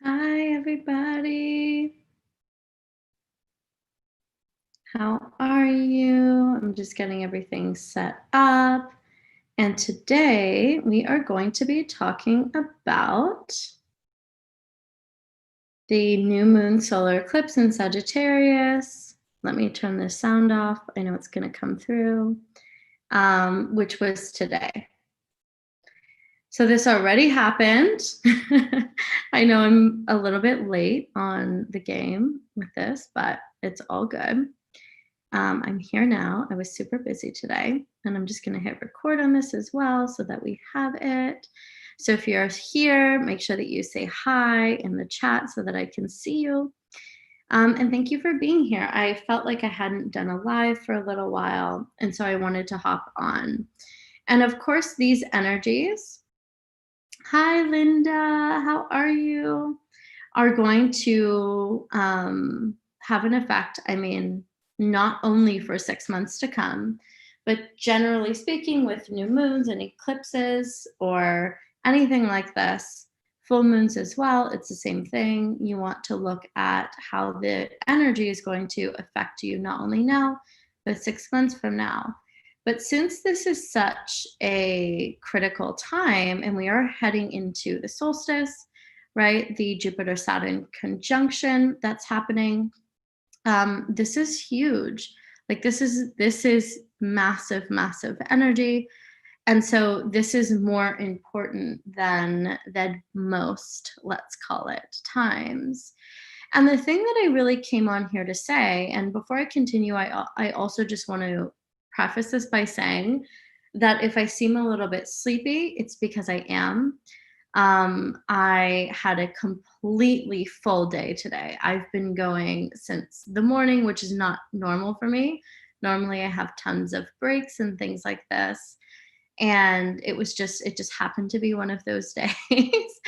Hi, everybody. How are you? I'm just getting everything set up. And today we are going to be talking about the new moon solar eclipse in Sagittarius. Let me turn the sound off. I know it's going to come through, which was today. So this already happened. I know I'm a little bit late on the game with this, but it's all good. I'm here now. I was super busy today, and I'm just going to hit record on this as well so that we have it. So if you're here, make sure that you say hi in the chat so that I can see you. And thank you for being here. I felt like I hadn't done a live for a little while, and so I wanted to hop on. And of course, these energies, hi, Linda, how are you? Are going to have an effect. I mean, not only for 6 months to come, but generally speaking, with new moons and eclipses or anything like this, full moons as well, it's the same thing. You want to look at how the energy is going to affect you not only now, but 6 months from now. But since this is such a critical time and we are heading into the solstice, right? The Jupiter Saturn conjunction that's happening. This is huge. Like this is massive, massive energy. And so this is more important than most, let's call it, times. And the thing that I really came on here to say, and before I continue, I also just want to preface this by saying that if I seem a little bit sleepy, it's because I am. I had a completely full day today. I've been going since the morning, which is not normal for me. Normally I have tons of breaks and things like this. And it just happened to be one of those days.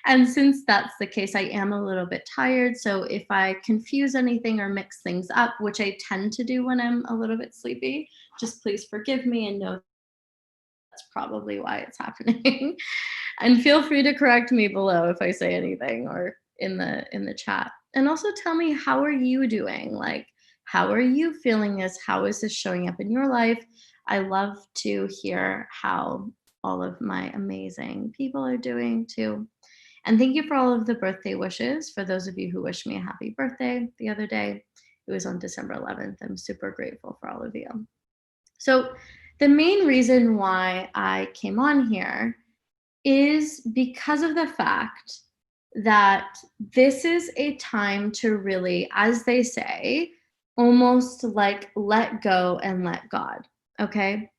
And since that's the case, I am a little bit tired. So if I confuse anything or mix things up, which I tend to do when I'm a little bit sleepy, just please forgive me and know that's probably why it's happening. And feel free to correct me below if I say anything or in the chat. And also tell me, how are you doing? Like, how are you feeling this? How is this showing up in your life? I love to hear how all of my amazing people are doing too. And thank you for all of the birthday wishes. For those of you who wished me a happy birthday the other day, it was on December 11th. I'm super grateful for all of you. So the main reason why I came on here is because of the fact that this is a time to really, as they say, almost like let go and let God. Okay.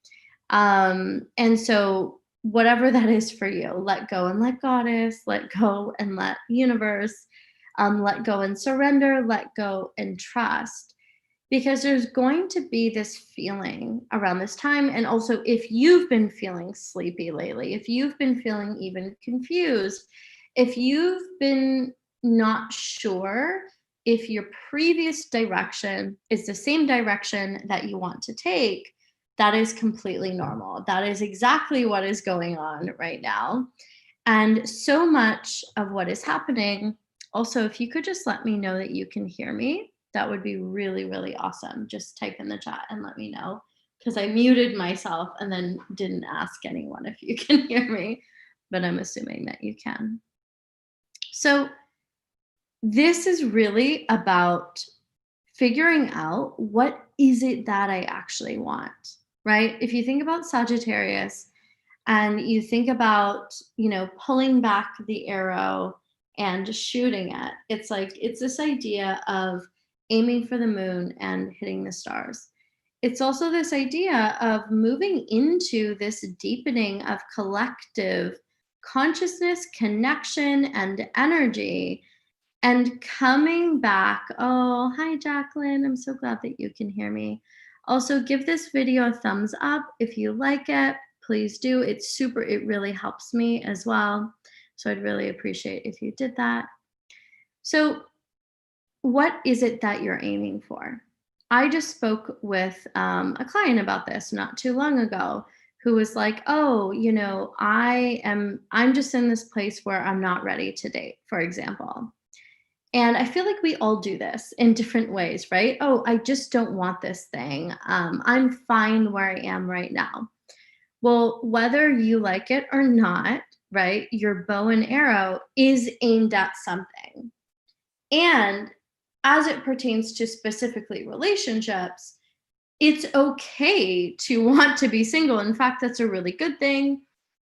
And so whatever that is for you, let go and let Goddess, let go and let universe, let go and surrender, let go and trust, because there's going to be this feeling around this time. And also, if you've been feeling sleepy lately, if you've been feeling even confused, if you've been not sure if your previous direction is the same direction that you want to take, that is completely normal. That is exactly what is going on right now. And so much of what is happening, also, if you could just let me know that you can hear me, that would be really, really awesome. Just type in the chat and let me know, because I muted myself and then didn't ask anyone if you can hear me, but I'm assuming that you can. So this is really about figuring out, what is it that I actually want, right? If you think about Sagittarius and you think about, pulling back the arrow and shooting it, it's like, it's this idea of aiming for the moon and hitting the stars. It's also this idea of moving into this deepening of collective consciousness, connection, and energy, and coming back. Oh, hi, Jacqueline. I'm so glad that you can hear me. Also, give this video a thumbs up if you like it. Please do. It really helps me as well. So I'd really appreciate if you did that. So what is it that you're aiming for? I just spoke with a client about this not too long ago, who was like, oh, I'm just in this place where I'm not ready to date, for example. And I feel like we all do this in different ways, right? Oh, I just don't want this thing. I'm fine where I am right now. Well, whether you like it or not, right, your bow and arrow is aimed at something. And as it pertains to specifically relationships, it's okay to want to be single. In fact, that's a really good thing.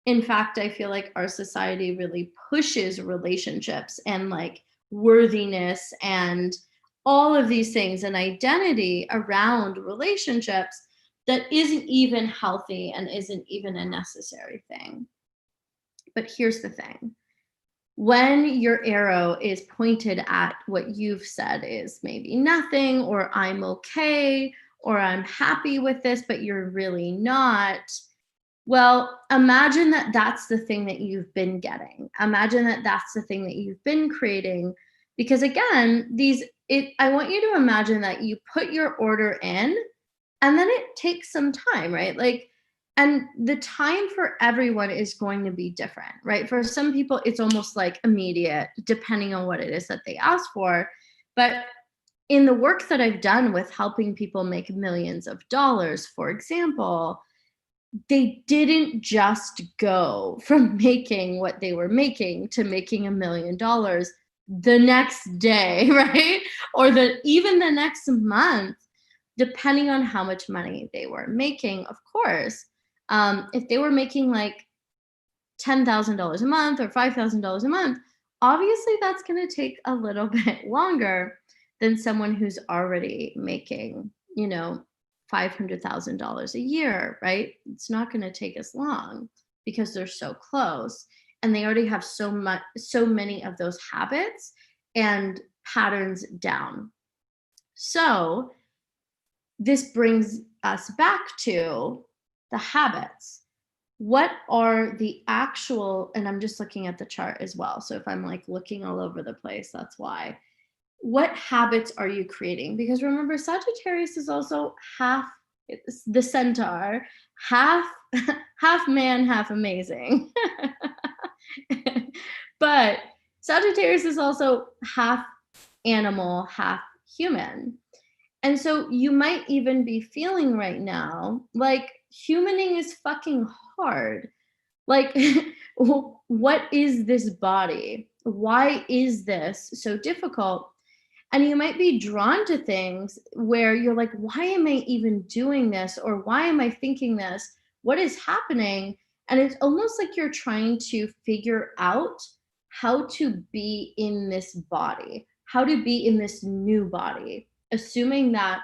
In fact, I feel like our society really pushes relationships and like worthiness and all of these things and identity around relationships that isn't even healthy and isn't even a necessary thing. But here's the thing. When your arrow is pointed at what you've said is maybe nothing, or I'm okay, or I'm happy with this, but you're really not. Well, imagine that that's the thing that you've been getting. Imagine that that's the thing that you've been creating. Because again, I want you to imagine that you put your order in and then it takes some time, right? Like, and the time for everyone is going to be different, right? For some people, it's almost like immediate, depending on what it is that they ask for. But in the work that I've done with helping people make millions of dollars, for example, they didn't just go from making what they were making to making $1 million the next day, right? Or even the next month, depending on how much money they were making, of course. If they were making like $10,000 a month or $5,000 a month, obviously that's going to take a little bit longer than someone who's already making, $500,000 a year, right? It's not going to take as long because they're so close and they already have so many of those habits and patterns down. So this brings us back to the habits. What are the actual, and I'm just looking at the chart as well. So if I'm like looking all over the place, that's why. What habits are you creating? Because remember, Sagittarius is also it's the centaur, half man, half amazing. But Sagittarius is also half animal, half human. And so you might even be feeling right now like humaning is fucking hard. Like, what is this body? Why is this so difficult? And you might be drawn to things where you're like, why am I even doing this? Or why am I thinking this? What is happening? And it's almost like you're trying to figure out how to be in this body, how to be in this new body, assuming that,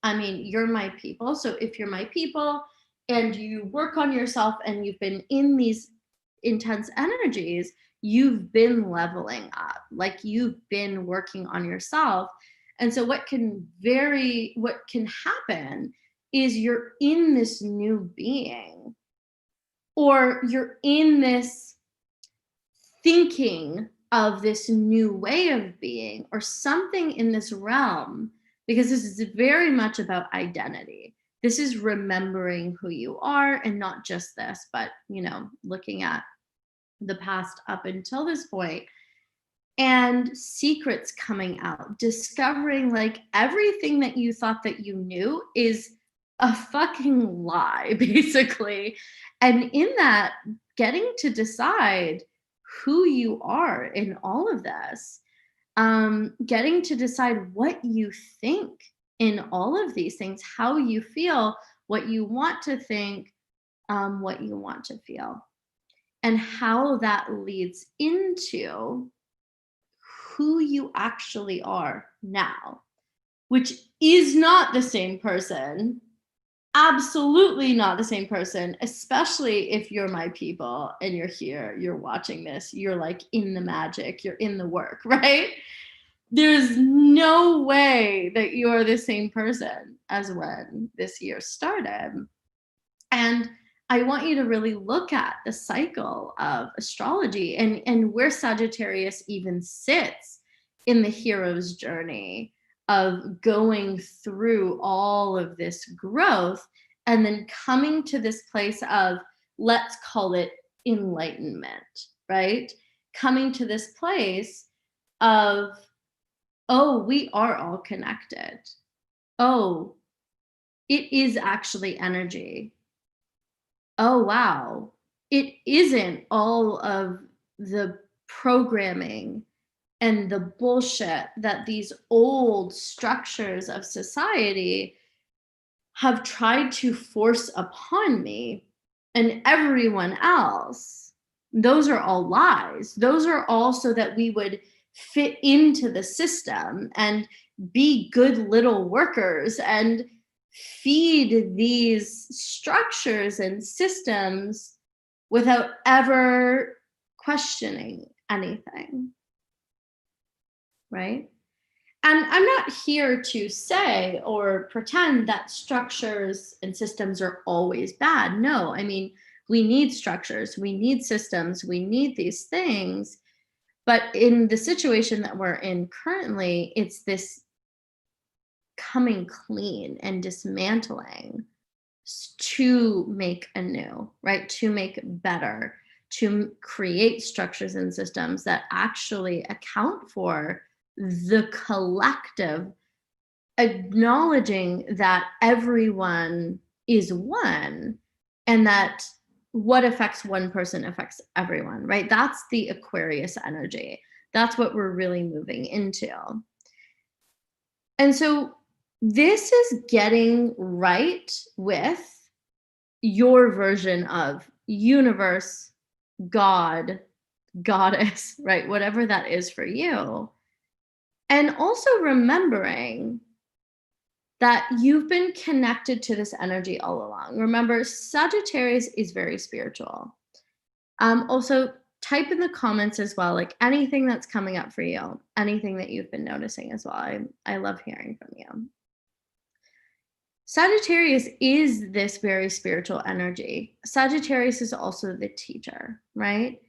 you're my people. So if you're my people and you work on yourself and you've been in these intense energies, you've been leveling up, like you've been working on yourself. And so what can happen is you're in this new being, or you're in this thinking of this new way of being, or something in this realm, because this is very much about identity. This is remembering who you are, and not just this, but looking at the past up until this point, and secrets coming out, discovering like everything that you thought that you knew is a fucking lie, basically. And in that, getting to decide who you are in all of this, getting to decide what you think in all of these things, how you feel, what you want to think, what you want to feel, and how that leads into who you actually are now, which is not the same person. Absolutely not the same person, especially if you're my people and you're here, you're watching this, you're like in the magic, you're in the work, right? There's no way that you're the same person as when this year started. And I want you to really look at the cycle of astrology and where Sagittarius even sits in the hero's journey of going through all of this growth and then coming to this place of, let's call it enlightenment, right? Coming to this place of, oh, we are all connected. Oh, it is actually energy. Oh, wow. It isn't all of the programming and the bullshit that these old structures of society have tried to force upon me and everyone else. Those are all lies. Those are all so that we would fit into the system and be good little workers and feed these structures and systems without ever questioning anything, right? And I'm not here to say or pretend that structures and systems are always bad. No, I mean, we need structures, we need systems, we need these things. But in the situation that we're in currently, it's this coming clean and dismantling to make anew, right? To make better, to create structures and systems that actually account for the collective, acknowledging that everyone is one and that what affects one person affects everyone, right? That's the Aquarius energy. That's what we're really moving into. And so this is getting right with your version of universe, God, goddess, right? Whatever that is for you. And also remembering that you've been connected to this energy all along. Remember, Sagittarius is very spiritual. Also, type in the comments as well, like anything that's coming up for you, anything that you've been noticing as well. I love hearing from you. Sagittarius is this very spiritual energy. Sagittarius is also the teacher, right?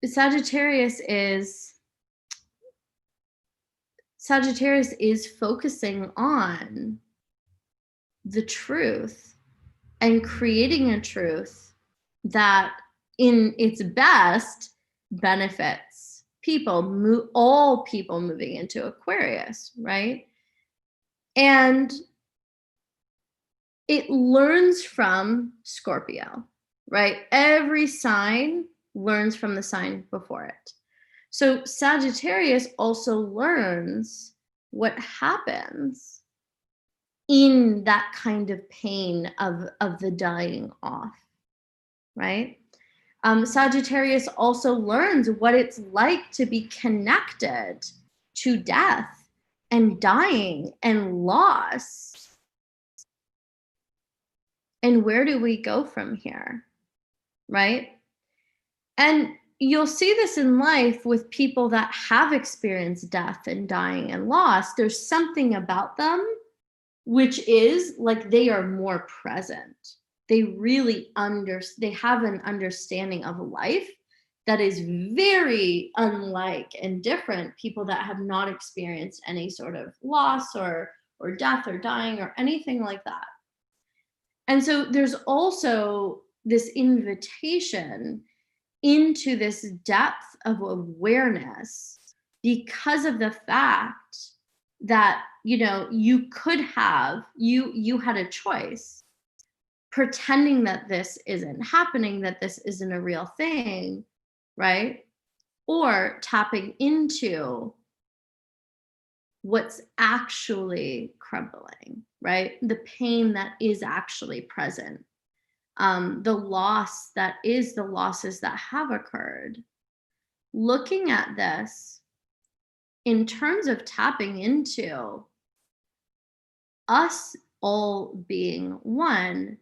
Sagittarius is focusing on the truth and creating a truth that in its best benefits people, all people moving into Aquarius, right? And it learns from Scorpio, right? Every sign learns from the sign before it. So Sagittarius also learns what happens in that kind of pain of the dying off, right? Sagittarius also learns what it's like to be connected to death and dying and loss. And where do we go from here, right? And you'll see this in life with people that have experienced death and dying and loss. There's something about them which is like they are more present. They really they have an understanding of life that is very unlike and different people that have not experienced any sort of loss or death or dying or anything like that. And so there's also this invitation into this depth of awareness because of the fact that, you know, you could have, you had a choice, pretending that this isn't happening, that this isn't a real thing, right? Or tapping into what's actually crumbling, right? The pain that is actually present, the loss that is the losses that have occurred. Looking at this in terms of tapping into us all being one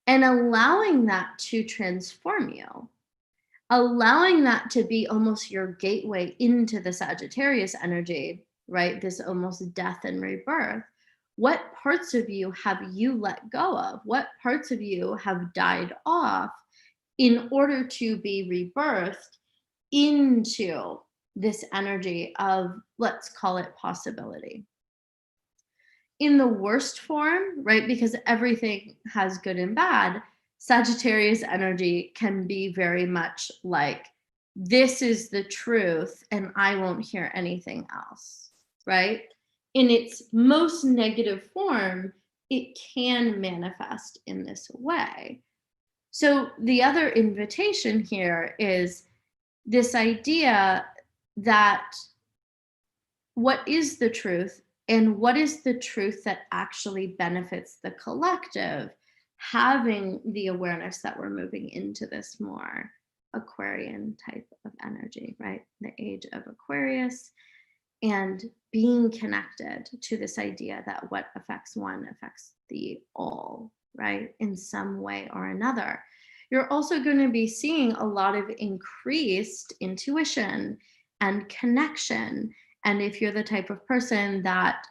and allowing that to transform you, allowing that to be almost your gateway into the Sagittarius energy, right? This almost death and rebirth. What parts of you have you let go of? What parts of you have died off in order to be rebirthed into this energy of, let's call it possibility? in the worst form, right? Because everything has good and bad. Sagittarius energy can be very much like, this is the truth and I won't hear anything else, right? In its most negative form, it can manifest in this way. So the other invitation here is this idea that what is the truth and what is the truth that actually benefits the collective, having the awareness that we're moving into this more Aquarian type of energy, right? The age of Aquarius, and being connected to this idea that what affects one affects the all, right? In some way or another. You're also going to be seeing a lot of increased intuition and connection. And if you're the type of person that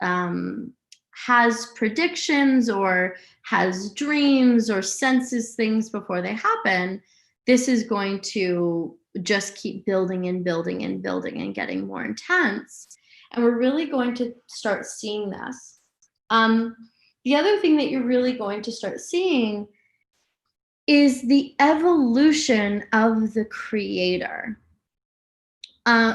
has predictions or has dreams or senses things before they happen, this is going to just keep building and building and building and getting more intense. And we're really going to start seeing this. The other thing that you're really going to start seeing is the evolution of the creator.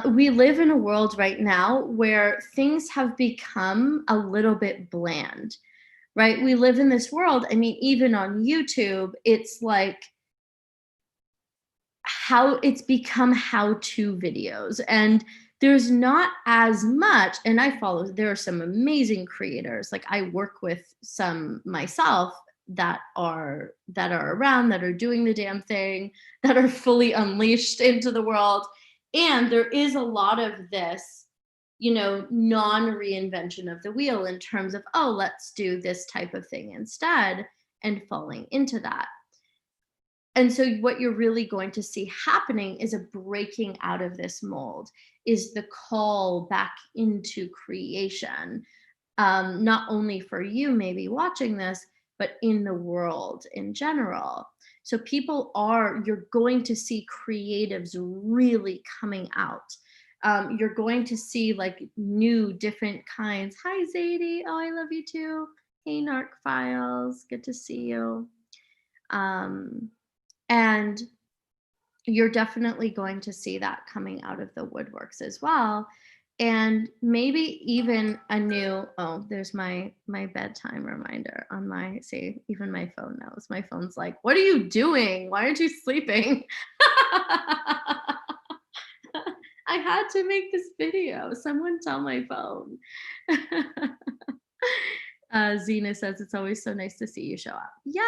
We live in a world right now where things have become a little bit bland, right? We live in this world. I mean, even on YouTube, it's like how it's become how-to videos, and there's not as much. And there are some amazing creators. Like, I work with some myself that are around, that are doing the damn thing, that are fully unleashed into the world. And there is a lot of this, non-reinvention of the wheel in terms of, oh, let's do this type of thing instead, and falling into that. And so what you're really going to see happening is a breaking out of this mold, is the call back into creation, not only for you maybe watching this, but in the world in general. So you're going to see creatives really coming out. You're going to see like new, different kinds. Hi, Zadie. Oh, I love you too. Hey, Narc Files. Good to see you. And you're definitely going to see that coming out of the woodworks as well. And maybe even a new, there's my bedtime reminder on even my phone knows. My phone's like, what are you doing? Why aren't you sleeping? I had to make this video. Someone tell my phone. Zena says, it's always so nice to see you show up. Yes.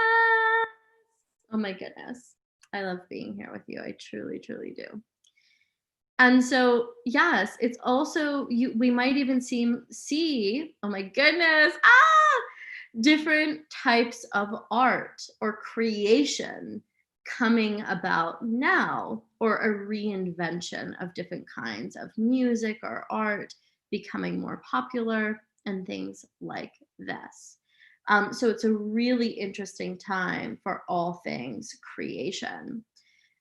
Oh my goodness. I love being here with you. I truly, truly do. And so, yes, it's also, we might even see, oh my goodness, different types of art or creation coming about now, or a reinvention of different kinds of music or art becoming more popular and things like this. So it's a really interesting time for all things creation.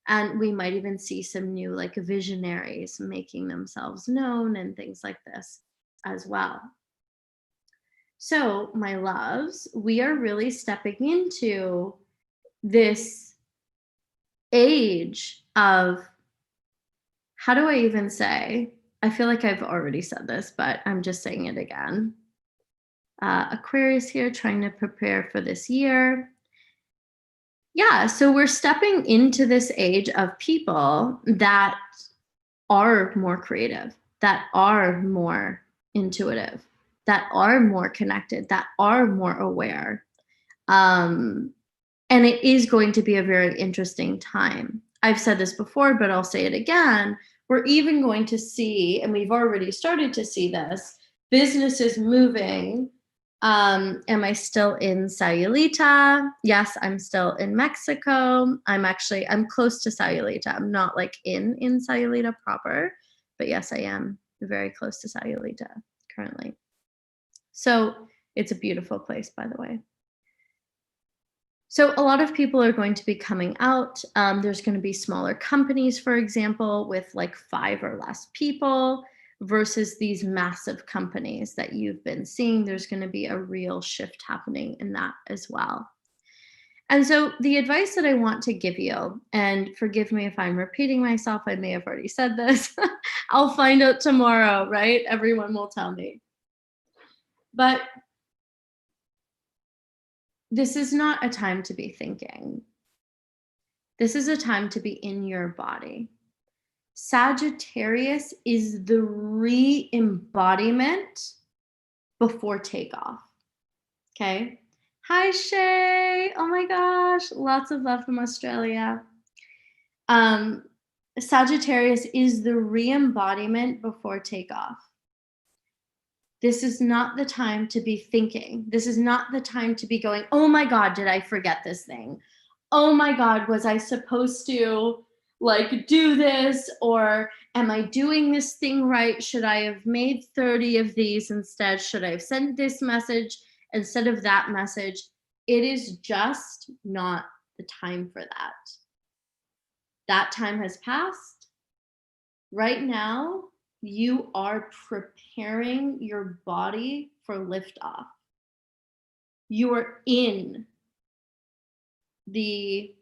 And we might even see some new like visionaries making themselves known and things like this as well. So my loves, we are really stepping into this age of, how do I even say? I feel like I've already said this, but I'm just saying it again. Aquarius here, trying to prepare for this year. Yeah, so we're stepping into this age of people that are more creative, that are more intuitive, that are more connected, that are more aware. And it is going to be a very interesting time. I've said this before, but I'll say it again. We're even going to see, and we've already started to see this, businesses moving. Am I still in Sayulita? Yes, I'm still in Mexico. I'm close to Sayulita. I'm not like in Sayulita proper, but yes, I am very close to Sayulita currently. So it's a beautiful place, by the way. So a lot of people are going to be coming out. There's going to be smaller companies, for example, with like 5 or less people. versus these massive companies that you've been seeing. There's going to be a real shift happening in that as well. And so the advice that I want to give you, and forgive me if I'm repeating myself, I may have already said this. I'll find out tomorrow, right? Everyone will tell me. But this is not a time to be thinking. This is a time to be in your body. Sagittarius is the re-embodiment before takeoff. Okay? Hi, Shay. Oh my gosh. Lots of love from Australia. Sagittarius is the re-embodiment before takeoff. This is not the time to be thinking. This is not the time to be going, oh my God, did I forget this thing? Oh my God, was I supposed to do this? Or am I doing this thing right? Should I have made 30 of these instead? Should I have sent this message instead of that message? It is just not the time for that. That time has passed. Right now, you are preparing your body for liftoff. You are in the,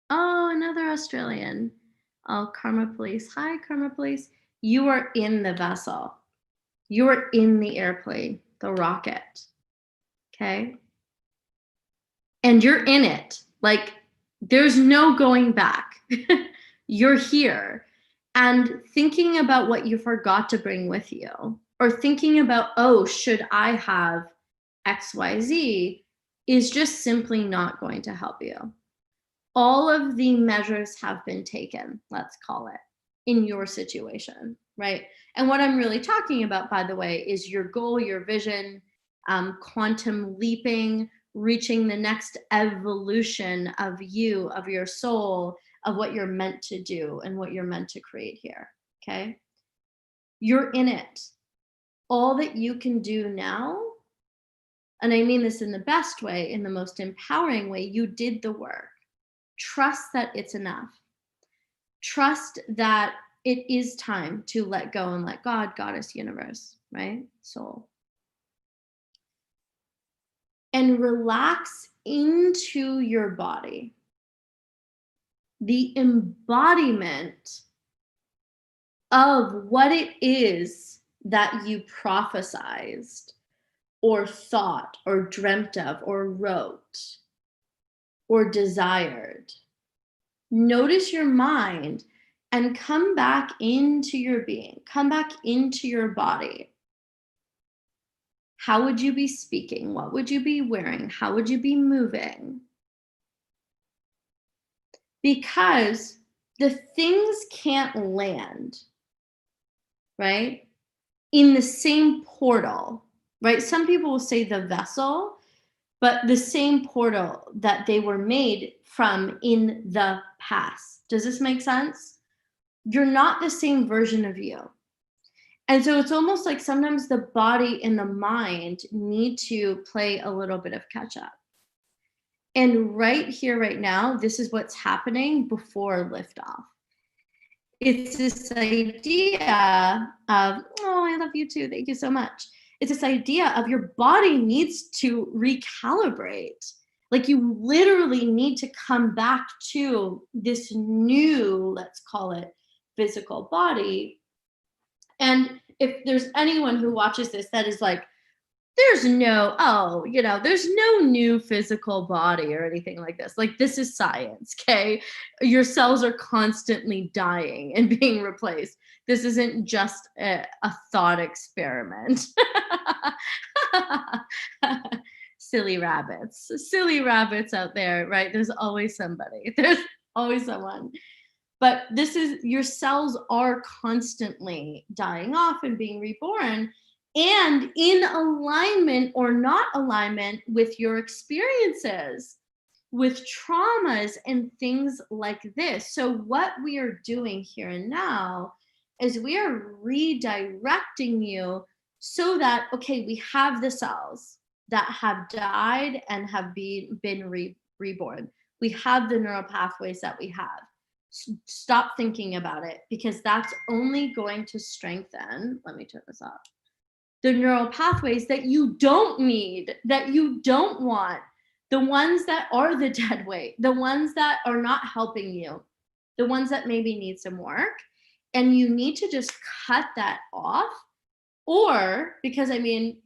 another Australian. Oh, Karma Police. Hi, Karma Police. You are in the vessel. You are in the airplane, the rocket. Okay? And you're in it. There's no going back. You're here. And thinking about what you forgot to bring with you, or thinking about, oh, should I have XYZ, is just simply not going to help you. All of the measures have been taken, let's call it, in your situation, right? And what I'm really talking about, by the way, is your goal, your vision, quantum leaping, reaching the next evolution of you, of your soul, of what you're meant to do and what you're meant to create here, okay? You're in it. All that you can do now, and I mean this in the best way, in the most empowering way, you did the work. Trust that it's enough. Trust that it is time to let go and let God, Goddess, universe, right? Soul. And relax into your body. The embodiment of what it is that you prophesized or thought or dreamt of or wrote or desired. Notice your mind and come back into your being. Come back into your body. How would you be speaking? What would you be wearing? How would you be moving? Because the things can't land, right, in the same portal, right? Some people will say the vessel, but the same portal that they were made from in the past. Does this make sense? You're not the same version of you. And so it's almost like sometimes the body and the mind need to play a little bit of catch up. And right here, right now, this is what's happening before liftoff. It's this idea of, oh, I love you too. Thank you so much. It's this idea of your body needs to recalibrate. You literally need to come back to this new, let's call it, physical body. And if there's anyone who watches this that is like, there's no new physical body or anything like this. This is science, okay? Your cells are constantly dying and being replaced. This isn't just a thought experiment. Silly rabbits out there, right? There's always somebody. There's always someone. But this is, your cells are constantly dying off and being reborn, and in alignment or not alignment with your experiences, with traumas and things like this. So what we are doing here and now is we are redirecting you so that, okay, we have the cells that have died and have been reborn. We have the neural pathways that we have. Stop thinking about it, because that's only going to strengthen, let me turn this off, the neural pathways that you don't need, that you don't want, the ones that are the dead weight, the ones that are not helping you, the ones that maybe need some work. And you need to just cut that off. Or, because I mean,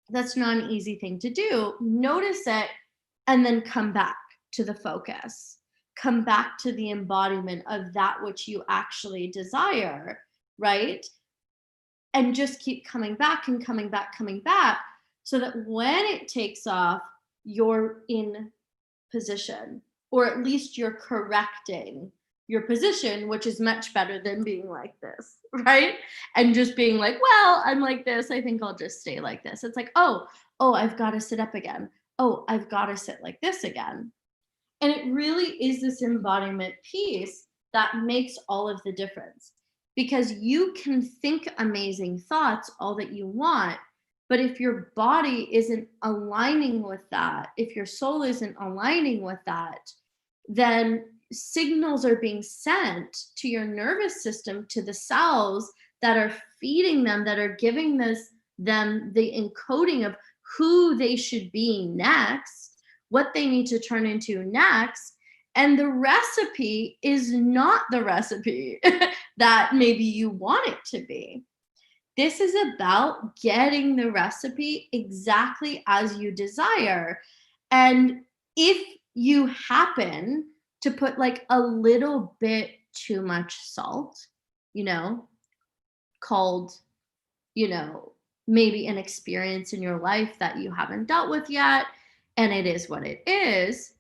that's not an easy thing to do, notice it and then come back to the focus. Come back to the embodiment of that which you actually desire, right? And just keep coming back and coming back, so that when it takes off, you're in position, or at least you're correcting your position, which is much better than being like this, right? And just being like, well, I'm like this, I think I'll just stay like this. It's like, oh, I've got to sit up again. Oh, I've got to sit like this again. And it really is this embodiment piece that makes all of the difference, because you can think amazing thoughts all that you want, but if your body isn't aligning with that, if your soul isn't aligning with that, then signals are being sent to your nervous system, to the cells that are feeding them, that are giving them the encoding of who they should be next, what they need to turn into next. And the recipe is not the recipe that maybe you want it to be. This is about getting the recipe exactly as you desire. And if you happen to put like a little bit too much salt, called, maybe an experience in your life that you haven't dealt with yet, and it is what it is,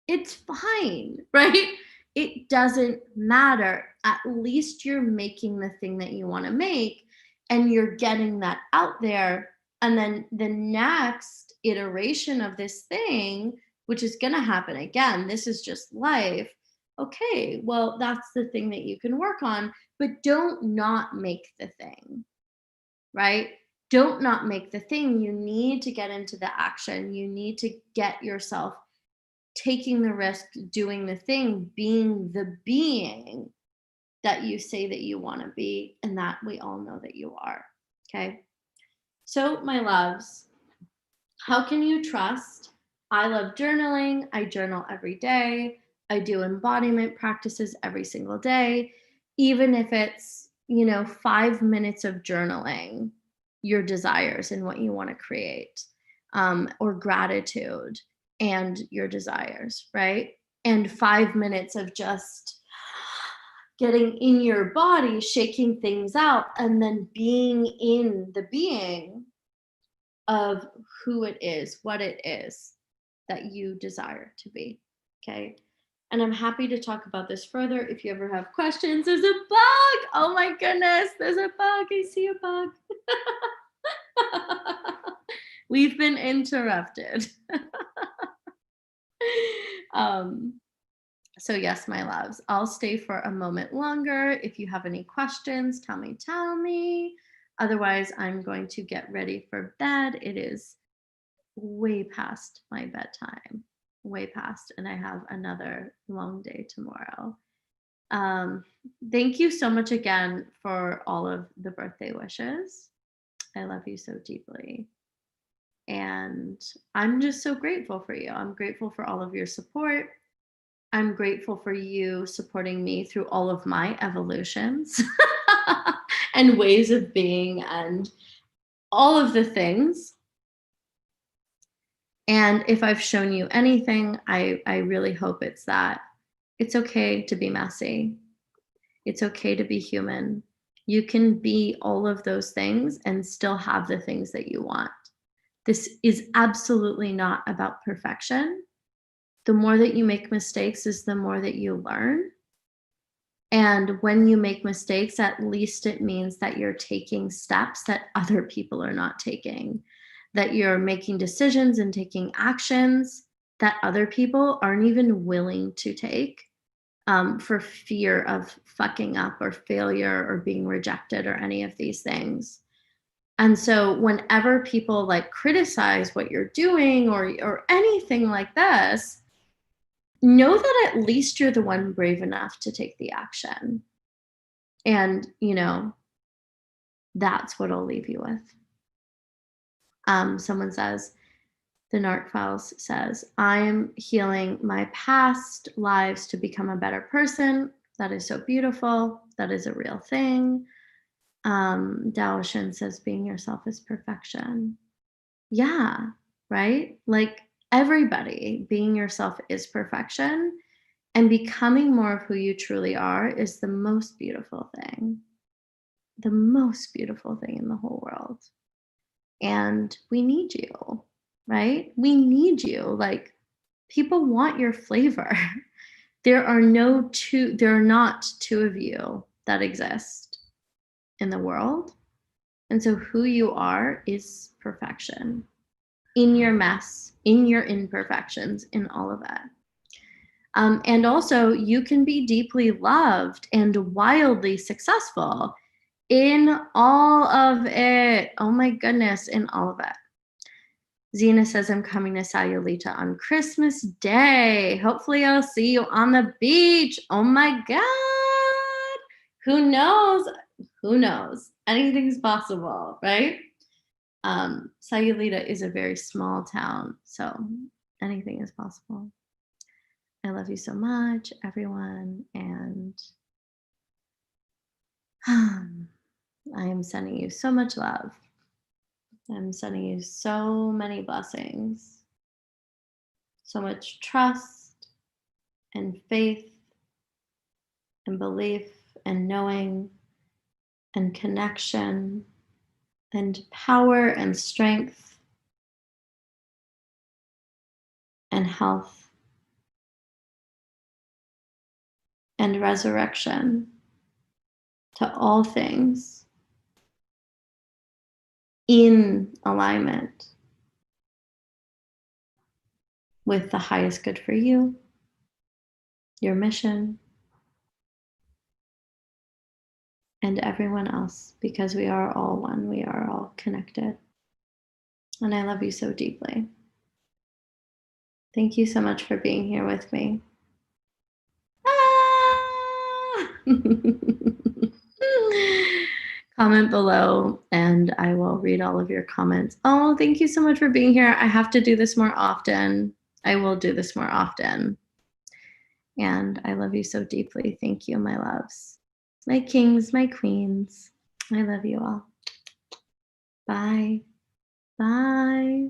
it's fine, right? It doesn't matter. At least you're making the thing that you want to make, and you're getting that out there. And then the next iteration of this thing, which is going to happen again, this is just life. Okay, well, that's the thing that you can work on, but don't not make the thing, right? Don't not make the thing. You need to get into the action. You need to get yourself taking the risk, doing the thing, being the being that you say that you want to be, and that we all know that you are. Okay. So, my loves, how can you trust? I love journaling. I journal every day. I do embodiment practices every single day, even if it's, 5 minutes of journaling your desires and what you want to create, or gratitude and your desires, right? And 5 minutes of just getting in your body, shaking things out, and then being in the being of who it is, what it is that you desire to be. Okay. And I'm happy to talk about this further if you ever have questions. There's a bug. Oh my goodness, there's a bug. I see a bug. We've been interrupted. So yes, my loves, I'll stay for a moment longer. If you have any questions, tell me. Otherwise, I'm going to get ready for bed. It is way past my bedtime, way past, and I have another long day tomorrow. Thank you so much again for all of the birthday wishes. I love you so deeply. And I'm just so grateful for you. I'm grateful for all of your support. I'm grateful for you supporting me through all of my evolutions and ways of being and all of the things. And if I've shown you anything, I really hope it's that it's okay to be messy. It's okay to be human. You can be all of those things and still have the things that you want. This is absolutely not about perfection. The more that you make mistakes is the more that you learn. And when you make mistakes, at least it means that you're taking steps that other people are not taking, that you're making decisions and taking actions that other people aren't even willing to take, for fear of fucking up or failure or being rejected or any of these things. And so whenever people like criticize what you're doing or anything like this, know that at least you're the one brave enough to take the action. And, that's what I'll leave you with. Someone says, the Narc Files says, I'm healing my past lives to become a better person. That is so beautiful. That is a real thing. Daoshin says, being yourself is perfection. Yeah, right? Like everybody, being yourself is perfection. And becoming more of who you truly are is the most beautiful thing. The most beautiful thing in the whole world. And we need you, right? We need you. Like, people want your flavor. There are not two of you that exist in the world. And so who you are is perfection in your mess, in your imperfections, in all of it. And also, you can be deeply loved and wildly successful in all of it. Oh my goodness, in all of it. Zena says, I'm coming to Sayulita on Christmas Day. Hopefully I'll see you on the beach. Oh my God. Who knows? Who knows? Anything's possible, right? Sayulita is a very small town, so anything is possible. I love you so much, everyone, and I am sending you so much love. I'm sending you so many blessings, so much trust and faith and belief and knowing and connection and power and strength and health and resurrection to all things in alignment with the highest good for you, your mission, and everyone else, because we are all one, we are all connected. And I love you so deeply. Thank you so much for being here with me. Ah! Comment below and I will read all of your comments. Oh, thank you so much for being here. I have to do this more often. I will do this more often. And I love you so deeply. Thank you, my loves. My kings, my queens. I love you all. Bye. Bye.